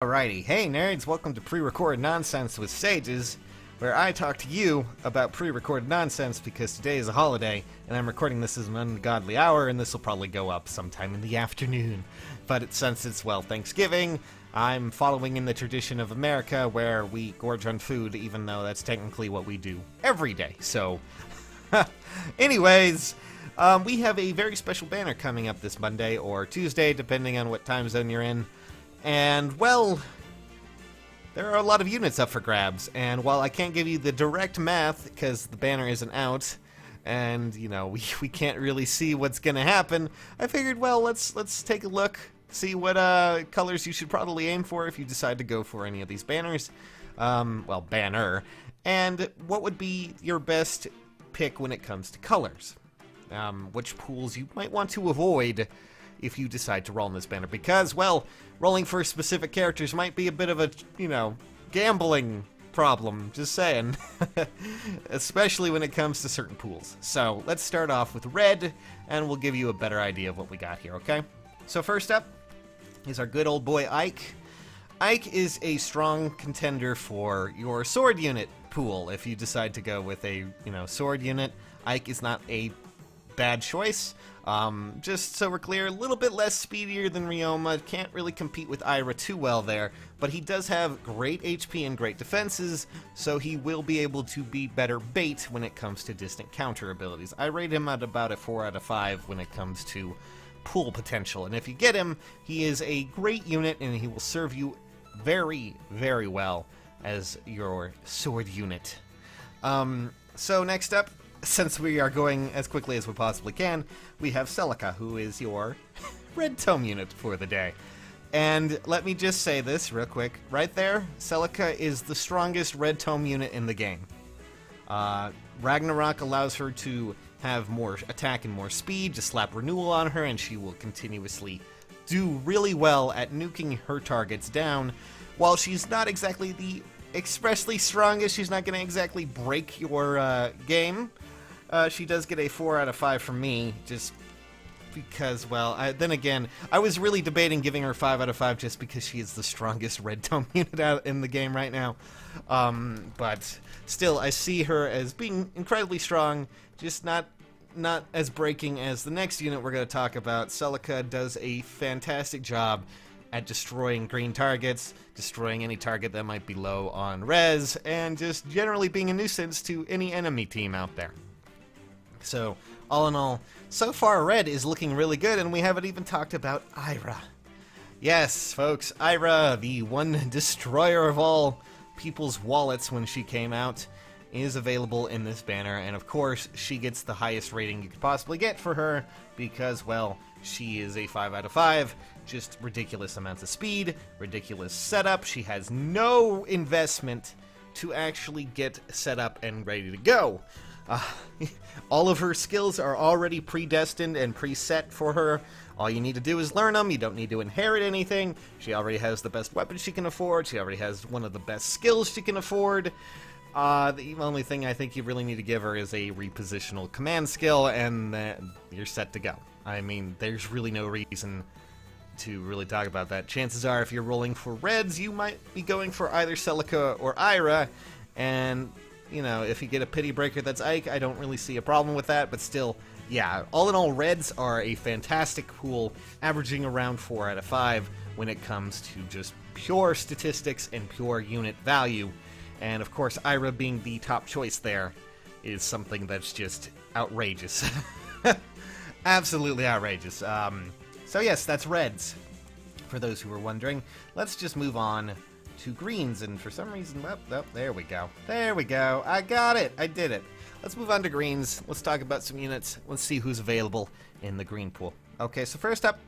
Alrighty, hey nerds, welcome to Pre-Recorded Nonsense with Sages, where I talk to you about pre-recorded nonsense because today is a holiday, and I'm recording this as an ungodly hour, and this will probably go up sometime in the afternoon. But since it's, well, Thanksgiving, I'm following in the tradition of America where we gorge on food, even though that's technically what we do every day. So, anyways, we have a very special banner coming up this Monday or Tuesday, depending on what time zone you're in. And, well, there are a lot of units up for grabs, and while I can't give you the direct math, because the banner isn't out, and, you know, we can't really see what's gonna happen, I figured, well, let's take a look, see what colors you should probably aim for if you decide to go for any of these banners, well, banner, and what would be your best pick when it comes to colors, which pools you might want to avoid if you decide to roll in this banner, because, well, rolling for specific characters might be a bit of a, you know, gambling problem, just saying. Especially when it comes to certain pools. So, let's start off with red, and we'll give you a better idea of what we got here, okay? So first up is our good old boy Ike. Ike is a strong contender for your sword unit pool. If you decide to go with a, you know, sword unit, Ike is not a bad choice. Just so we're clear, a little bit less speedier than Ryoma, can't really compete with Ira too well there, but he does have great HP and great defenses, so he will be able to be better bait when it comes to distant counter abilities. I rate him at about a 4 out of 5 when it comes to pool potential, and if you get him, he is a great unit and he will serve you very, very well as your sword unit. So next up, since we are going as quickly as we possibly can, we have Celica, who is your red tome unit for the day. And let me just say this real quick. Right there, Celica is the strongest red tome unit in the game. Ragnarok allows her to have more attack and more speed. Just slap Renewal on her and she will continuously do really well at nuking her targets down. While she's not exactly the expressly strongest, she's not going to exactly break your game. She does get a 4 out of 5 from me, just because, well, then again, I was really debating giving her 5 out of 5 just because she is the strongest red tome unit out in the game right now. But still, I see her as being incredibly strong, just not as breaking as the next unit we're going to talk about. Celica does a fantastic job at destroying green targets, destroying any target that might be low on res, and just generally being a nuisance to any enemy team out there. So, all in all, so far red is looking really good, and we haven't even talked about Ira. Yes, folks, Ira, the one destroyer of all people's wallets when she came out, is available in this banner, and of course, she gets the highest rating you could possibly get for her, because, well, she is a 5 out of 5, just ridiculous amounts of speed, ridiculous setup, she has no investment to actually get set up and ready to go. All of her skills are already predestined and preset for her. All you need to do is learn them. You don't need to inherit anything. She already has the best weapon she can afford. She already has one of the best skills she can afford. The only thing I think you really need to give her is a repositional command skill, and you're set to go. I mean, there's really no reason to really talk about that. Chances are, if you're rolling for reds, you might be going for either Celica or Ira, and you know, if you get a pity breaker that's Ike, I don't really see a problem with that, but still, yeah, all in all, reds are a fantastic pool, averaging around 4 out of 5 when it comes to just pure statistics and pure unit value. And of course, Ira being the top choice there is something that's just outrageous. Absolutely outrageous. So yes, that's reds, for those who were wondering. Let's just move on to greens, and for some reason, oh, there we go. There we go. I got it. I did it. Let's move on to greens. Let's talk about some units. Let's see who's available in the green pool. Okay, so first up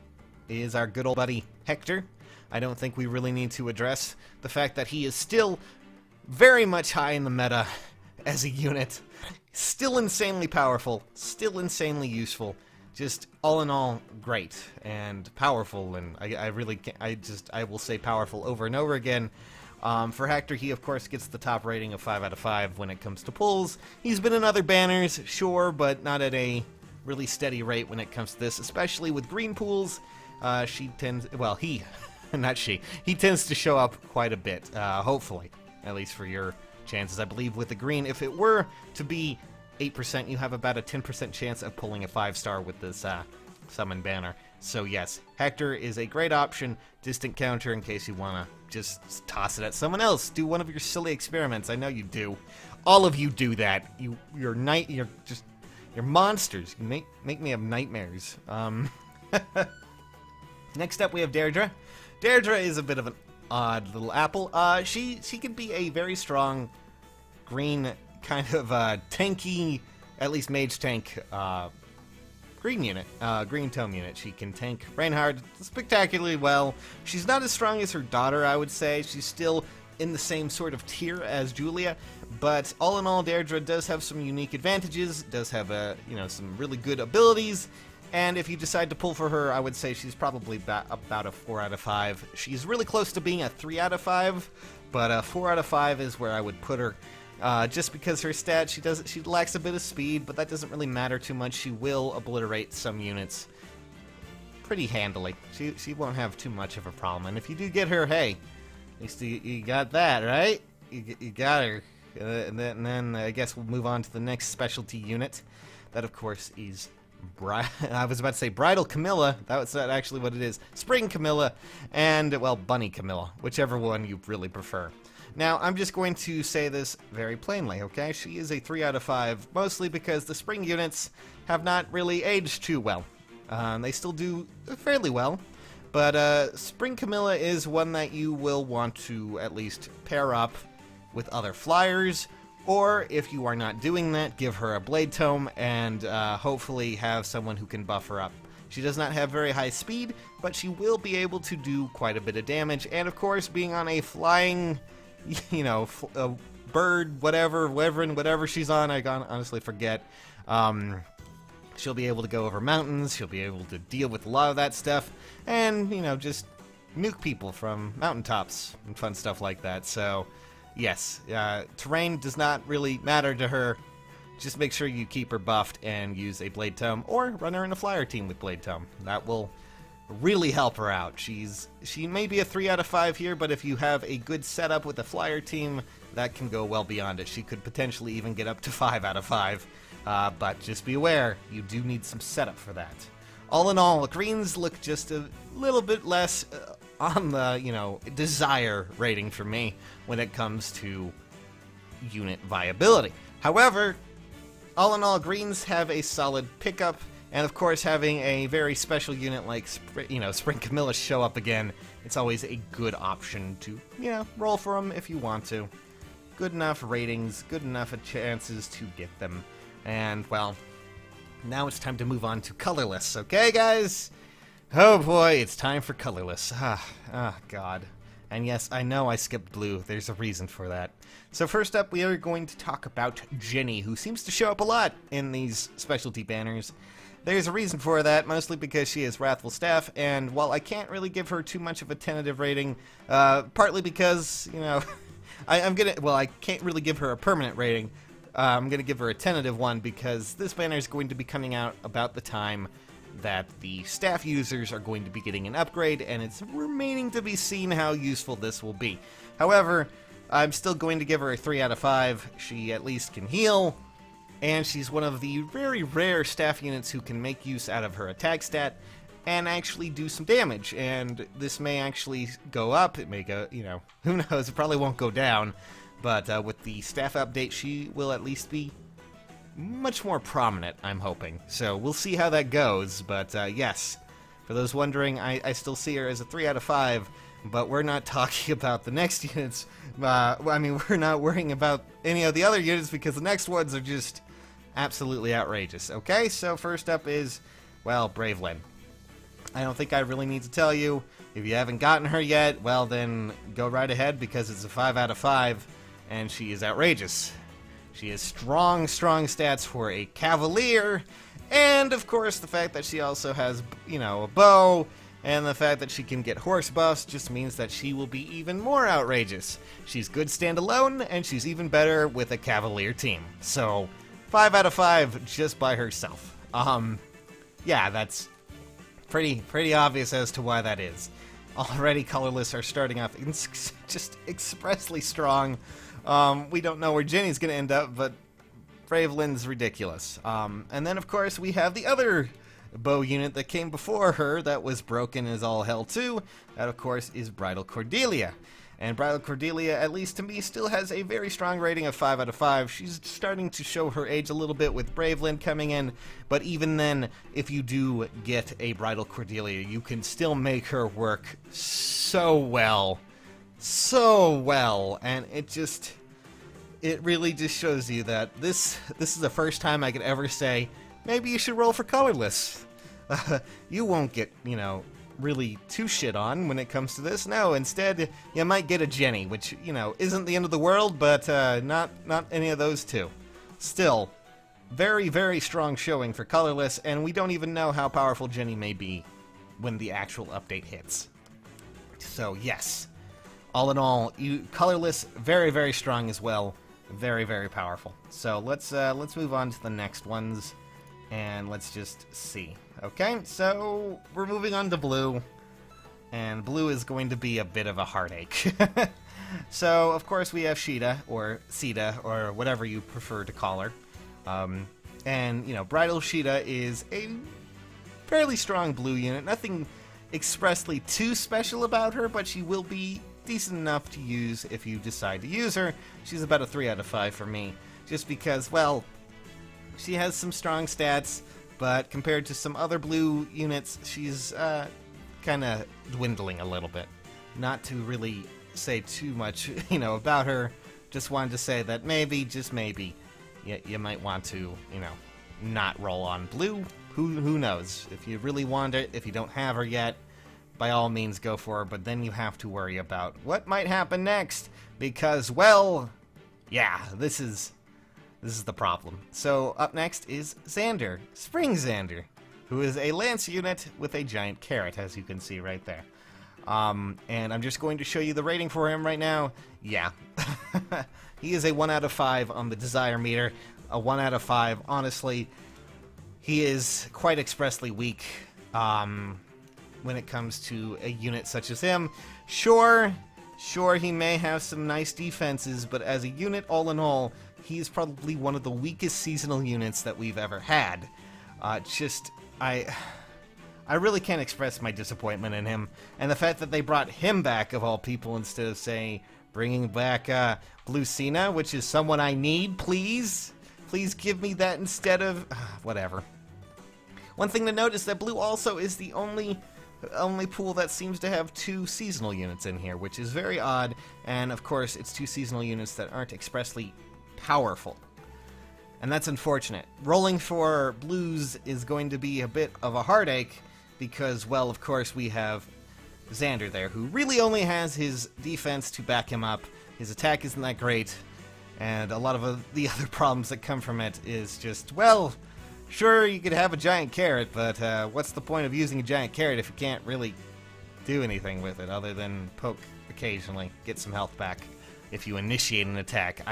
is our good old buddy Hector. I don't think we really need to address the fact that he is still very much high in the meta as a unit. Still insanely powerful, still insanely useful. Just all in all, great and powerful, and I really can't, I will say powerful over and over again. For Hector, he of course gets the top rating of 5 out of 5 when it comes to pulls. He's been in other banners, sure, but not at a really steady rate when it comes to this, especially with green pools. He not she. He tends to show up quite a bit, hopefully, at least for your chances. I believe with the green, if it were to be 8%, you have about a 10% chance of pulling a 5-star with this summon banner. So yes, Hector is a great option, distant counter in case you want to just toss it at someone else. Do one of your silly experiments. I know you do. All of you do that. You're monsters. You make me have nightmares. Next up, we have Dierdre. Dierdre is a bit of an odd little apple. She can be a very strong green kind of tanky, at least mage tank green unit, green tome unit. She can tank Reinhardt spectacularly well. She's not as strong as her daughter, I would say. She's still in the same sort of tier as Julia, but all in all, Dierdre does have some unique advantages, does have some really good abilities, and if you decide to pull for her, I would say she's probably about a 4 out of 5. She's really close to being a 3 out of 5, but a 4 out of 5 is where I would put her. Just because her stats, she lacks a bit of speed, but that doesn't really matter too much. She will obliterate some units pretty handily. She won't have too much of a problem. And if you do get her, hey, at least you got that, right? You got her. And then I guess we'll move on to the next specialty unit. That, of course, is I was about to say Bridal Camilla. That's not actually what it is. Spring Camilla and, well, Bunny Camilla. Whichever one you really prefer. Now, I'm just going to say this very plainly, okay? She is a 3 out of 5, mostly because the spring units have not really aged too well. They still do fairly well, but Spring Camilla is one that you will want to at least pair up with other flyers, or if you are not doing that, give her a Blade Tome and hopefully have someone who can buff her up. She does not have very high speed, but she will be able to do quite a bit of damage, and of course, being on a flying, a bird, whatever she's on, I honestly forget. She'll be able to go over mountains, she'll be able to deal with a lot of that stuff, and, just nuke people from mountaintops and fun stuff like that. So, yes, terrain does not really matter to her. Just make sure you keep her buffed and use a Blade Tome, or run her in a flyer team with Blade Tome. That will really help her out. She may be a 3 out of 5 here, but if you have a good setup with a flyer team, that can go well beyond it. She could potentially even get up to 5 out of 5, but just be aware, you do need some setup for that. All in all, greens look just a little bit less on the, desire rating for me when it comes to unit viability. However, all in all, greens have a solid pickup. And of course, having a very special unit like, Spring Camilla show up again, it's always a good option to, roll for them if you want to. Good enough ratings, good enough chances to get them. And, well, now it's time to move on to Colorless, okay, guys? Oh boy, it's time for Colorless. God. And yes, I know I skipped blue. There's a reason for that. So first up, we are going to talk about Jenny, who seems to show up a lot in these specialty banners. There's a reason for that, mostly because she is Wrathful Staff, and while I can't really give her too much of a tentative rating, partly because, I can't really give her a permanent rating. I'm gonna give her a tentative one because this banner is going to be coming out about the time that the staff users are going to be getting an upgrade, and it's remaining to be seen how useful this will be. However, I'm still going to give her a 3 out of 5. She at least can heal, and she's one of the very rare staff units who can make use out of her attack stat and actually do some damage. And this may actually go up, it may go, who knows, it probably won't go down, but with the staff update, she will at least be much more prominent, I'm hoping. So we'll see how that goes, but yes, for those wondering, I still see her as a 3 out of 5, but we're not talking about the next units. We're not worrying about any of the other units because the next ones are just absolutely outrageous. Okay, so first up is, well, Bravelyn. I don't think I really need to tell you. If you haven't gotten her yet, well then go right ahead because it's a 5 out of 5, and she is outrageous. She has strong stats for a Cavalier, and of course the fact that she also has, a bow, and the fact that she can get horse buffs just means that she will be even more outrageous. She's good standalone, and she's even better with a Cavalier team. So, 5 out of 5 just by herself. Yeah, that's pretty obvious as to why that is. Already Colorless are starting off just expressly strong. We don't know where Jenny's going to end up, but Bravelin's ridiculous. And then, of course, we have the other bow unit that came before her that was broken as all hell too. That, of course, is Bridal Cordelia. And Bridal Cordelia, at least to me, still has a very strong rating of 5 out of 5. She's starting to show her age a little bit with Bravelin coming in, but even then, if you do get a Bridal Cordelia, you can still make her work so well. So well. And it really just shows you that this is the first time I could ever say, maybe you should roll for Colorless. You won't get, really too shit on when it comes to this. No, instead, you might get a Jenny, which, isn't the end of the world, but not any of those two. Still, very, very strong showing for Colorless, and we don't even know how powerful Jenny may be when the actual update hits. So, yes. All in all, Colorless, very, very strong as well. Very, very powerful. So, let's move on to the next ones. And let's just see. Okay, so we're moving on to Blue. And Blue is going to be a bit of a heartache. So, of course, we have Sheeta, or Sita, or whatever you prefer to call her. And, Bridal Sheeta is a fairly strong Blue unit. Nothing expressly too special about her, but she will be decent enough to use if you decide to use her. She's about a 3 out of 5 for me. Just because, well, she has some strong stats, but compared to some other Blue units, she's kind of dwindling a little bit. Not to really say too much, about her. Just wanted to say that maybe, just maybe, you might want to, not roll on Blue. Who knows? If you really want it, if you don't have her yet, by all means go for her, but then you have to worry about what might happen next, because, well, yeah, this is the problem. So up next is Xander, Spring Xander, who is a lance unit with a giant carrot, as you can see right there. And I'm just going to show you the rating for him right now. Yeah, he is a 1 out of 5 on the desire meter. A 1 out of 5. Honestly, he is quite expressly weak when it comes to a unit such as him. Sure, he may have some nice defenses, but as a unit, all in all, he is probably one of the weakest seasonal units that we've ever had. I really can't express my disappointment in him. And the fact that they brought him back, of all people, instead of, say, bringing back Blue Cena, which is someone I need, please? Please give me that instead of... whatever. One thing to note is that Blue also is the only pool that seems to have 2 seasonal units in here, which is very odd. And, of course, it's 2 seasonal units that aren't expressly powerful. And that's unfortunate. Rolling for Blues is going to be a bit of a heartache because, well, of course, we have Xander there, who really only has his defense to back him up. His attack isn't that great, and a lot of the other problems that come from it is just, well, sure, you could have a giant carrot, but what's the point of using a giant carrot if you can't really do anything with it other than poke occasionally, get some health back if you initiate an attack?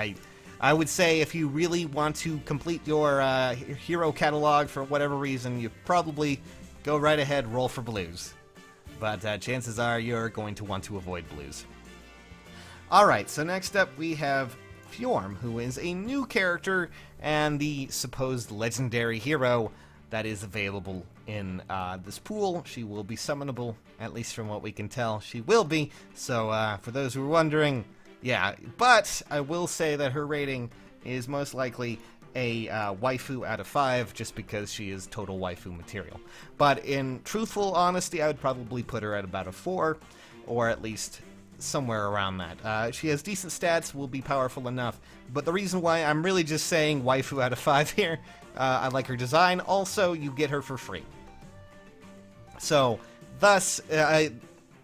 I would say if you really want to complete your hero catalog for whatever reason, you probably go right ahead, roll for Blues. But chances are you're going to want to avoid Blues. Alright, so next up we have Fjorm, who is a new character and the supposed legendary hero that is available in this pool. She will be summonable, at least from what we can tell. She will be, so for those who are wondering... yeah, but I will say that her rating is most likely a waifu out of 5, just because she is total waifu material. But in truthful honesty, I would probably put her at about a 4, or at least somewhere around that. She has decent stats, will be powerful enough, but the reason why I'm really just saying waifu out of 5 here, I like her design. Also, you get her for free. So, thus,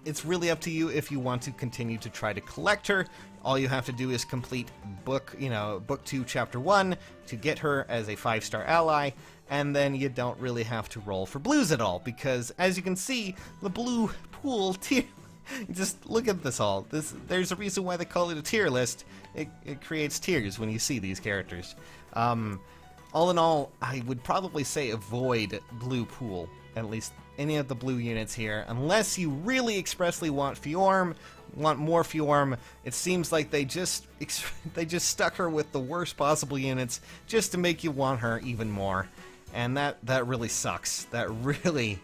it's really up to you if you want to continue to try to collect her. All you have to do is complete book 2, chapter 1 to get her as a 5-star ally, and then you don't really have to roll for Blues at all, because as you can see, the Blue pool tier... just look at this all. There's a reason why they call it a tier list. It creates tears when you see these characters. All in all, I would probably say avoid Blue pool at least any of the blue units here, unless you really expressly want Fjorm, want more Fjorm. It seems like they just stuck her with the worst possible units just to make you want her even more, and that really sucks. That really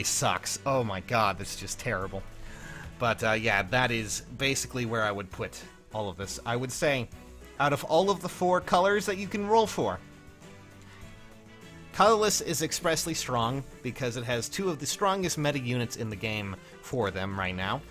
sucks. Oh my god, that's just terrible. But yeah, that is basically where I would put all of this. I would say, out of all of the 4 colors that you can roll for, Colorless is expressly strong because it has 2 of the strongest meta units in the game for them right now.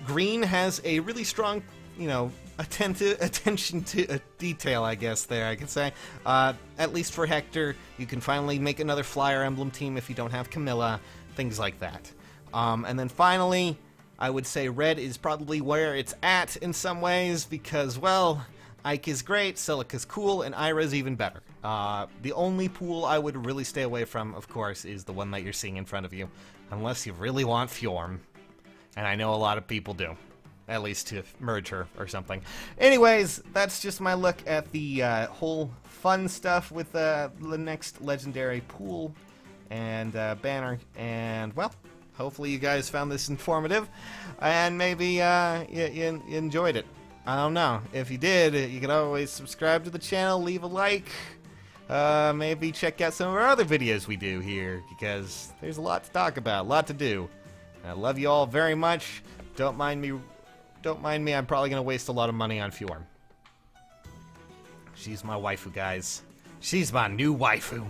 Green has a really strong, you know, attention to detail, I guess, there I could say. At least for Hector, you can finally make another Flyer Emblem team if you don't have Camilla, things like that. And then finally, I would say red is probably where it's at in some ways because, well, Ike is great, Celica's cool, and Ira's even better. The only pool I would really stay away from, of course, is the one that you're seeing in front of you, unless you really want Fjorm. And I know a lot of people do. At least to merge her or something. Anyways, that's just my look at the whole fun stuff with the next legendary pool and banner. And, well, hopefully you guys found this informative, and maybe you enjoyed it. I don't know. If you did, you can always subscribe to the channel, leave a like, maybe check out some of our other videos we do here, because there's a lot to talk about, a lot to do. I love you all very much. Don't mind me, I'm probably going to waste a lot of money on Fjorm. She's my waifu, guys. She's my new waifu.